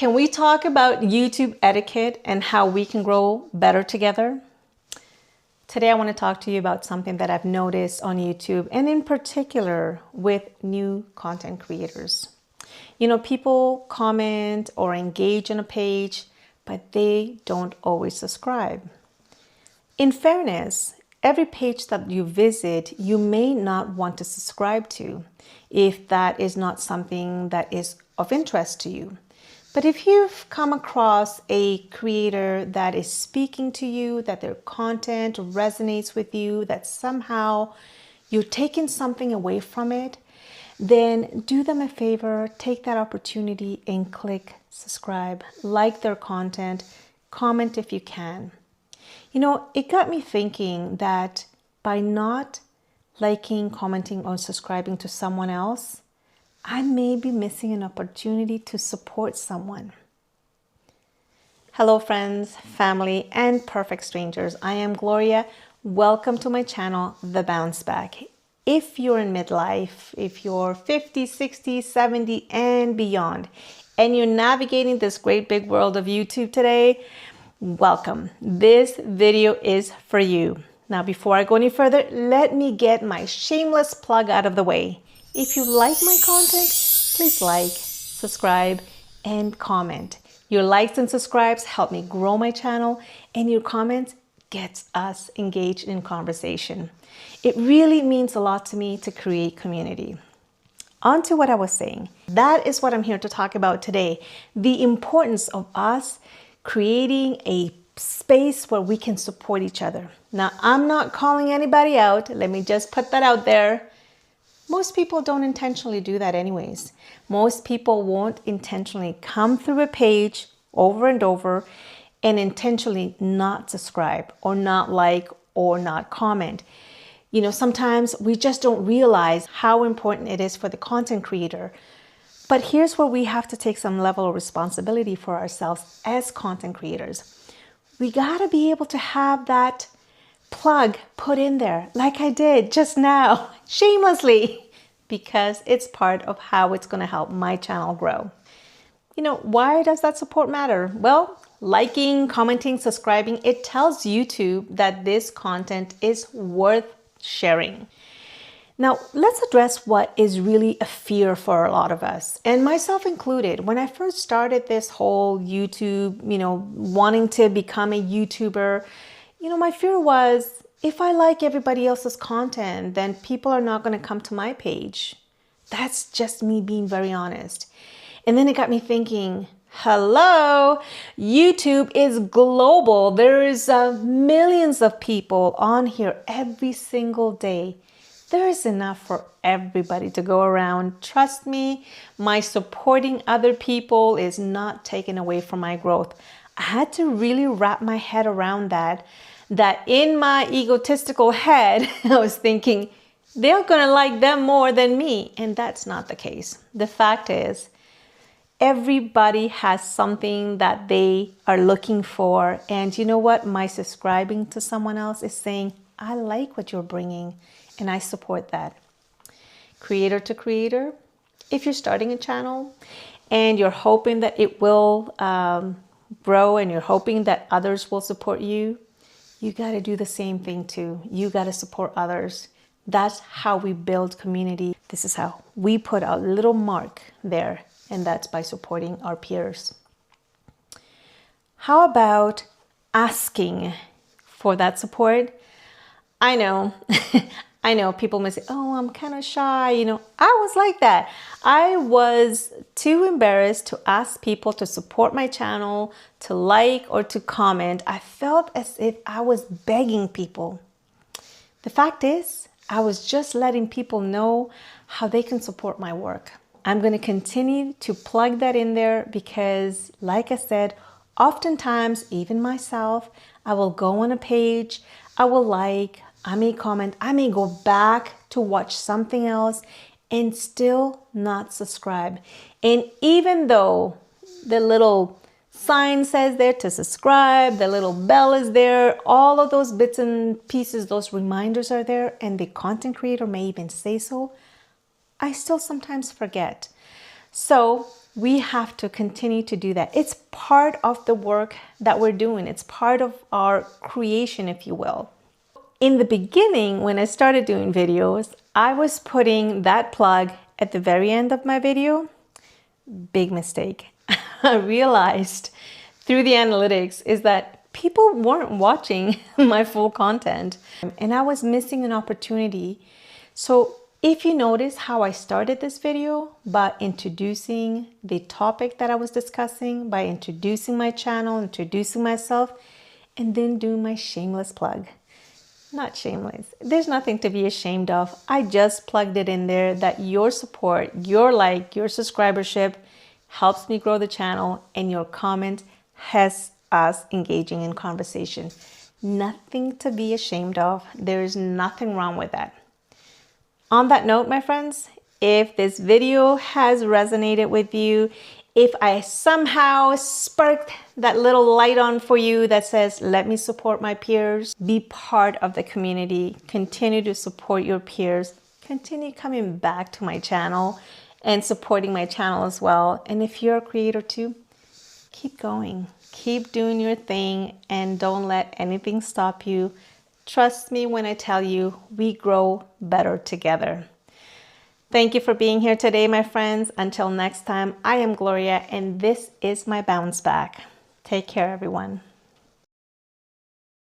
Can we talk about YouTube etiquette and how we can grow better together? Today, I want to talk to you about something that I've noticed on YouTube, and in particular with new content creators. You know, people comment or engage on a page, but they don't always subscribe. In fairness, every page that you visit, you may not want to subscribe to if that is not something that is of interest to you. But if you've come across a creator that is speaking to you, that their content resonates with you, that somehow you're taking something away from it, then do them a favor, take that opportunity and click subscribe, like their content, comment if you can. You know, it got me thinking that by not liking, commenting, or subscribing to someone else, I may be missing an opportunity to support someone. Hello friends, family, and perfect strangers. I am Gloria. Welcome to my channel, The Bounce Back. If you're in midlife, if you're 50, 60, 70, and beyond, and you're navigating this great big world of YouTube today, welcome. This video is for you. Now, before I go any further, let me get my shameless plug out of the way. If you like my content, please like, subscribe, and comment. Your likes and subscribes help me grow my channel, and your comments gets us engaged in conversation. It really means a lot to me to create community. On to what I was saying. That is what I'm here to talk about today. The importance of us creating a space where we can support each other. Now, I'm not calling anybody out. Let me just put that out there. Most people don't intentionally do that anyways. Most people won't intentionally come through a page over and over and intentionally not subscribe or not like or not comment. You know, sometimes we just don't realize how important it is for the content creator. But here's where we have to take some level of responsibility for ourselves as content creators. We gotta be able to have that plug put in there like I did just now, shamelessly, because it's part of how it's going to help my channel grow. You know, why does that support matter? Well, liking, commenting, subscribing, it tells YouTube that this content is worth sharing. Now, let's address what is really a fear for a lot of us, and myself included. When I first started this whole YouTube, wanting to become a YouTuber, my fear was, if I like everybody else's content, then people are not going to come to my page. That's just me being very honest. And then it got me thinking, hello, YouTube is global. There's millions of people on here every single day. There is enough for everybody to go around. Trust me, my supporting other people is not taken away from my growth. I had to really wrap my head around that in my egotistical head, I was thinking, they're gonna like them more than me. And that's not the case. The fact is, everybody has something that they are looking for. And you know what? My subscribing to someone else is saying, I like what you're bringing, and I support that. Creator to creator, if you're starting a channel and you're hoping that it will grow and you're hoping that others will support you, you got to do the same thing too. You got to support others. That's how we build community. This is how we put a little mark there, and that's by supporting our peers. How about asking for that support? I know, I know people may say, oh, I'm kind of shy. I was like that. I was too embarrassed to ask people to support my channel, to like or to comment. I felt as if I was begging people. The fact is, I was just letting people know how they can support my work. I'm going to continue to plug that in there because, like I said, oftentimes, even myself, I will go on a page, I will like, I may comment, I may go back to watch something else and still not subscribe. And even though the little sign says there to subscribe, the little bell is there, all of those bits and pieces, those reminders are there, and the content creator may even say so, I still sometimes forget. So We have to continue to do that. It's part of the work that we're doing. It's part of our creation, if you will. In the beginning, when I started doing videos, I was putting that plug at the very end of my video. Big mistake. I realized through the analytics is that people weren't watching my full content and I was missing an opportunity. So if you notice how I started this video by introducing the topic that I was discussing, by introducing my channel, introducing myself, and then doing my shameless plug. Not shameless. There's nothing to be ashamed of. I just plugged it in there that your support, your like, your subscribership helps me grow the channel, and your comment has us engaging in conversation. Nothing to be ashamed of. There is nothing wrong with that. On that note, my friends, if this video has resonated with you, if I somehow sparked that little light on for you that says, let me support my peers, be part of the community, continue to support your peers, continue coming back to my channel and supporting my channel as well. And if you're a creator too, keep going, keep doing your thing, and don't let anything stop you. Trust me when I tell you, we grow better together. Thank you for being here today, my friends. Until next time, I am Gloria, and this is my bounce back. Take care, everyone.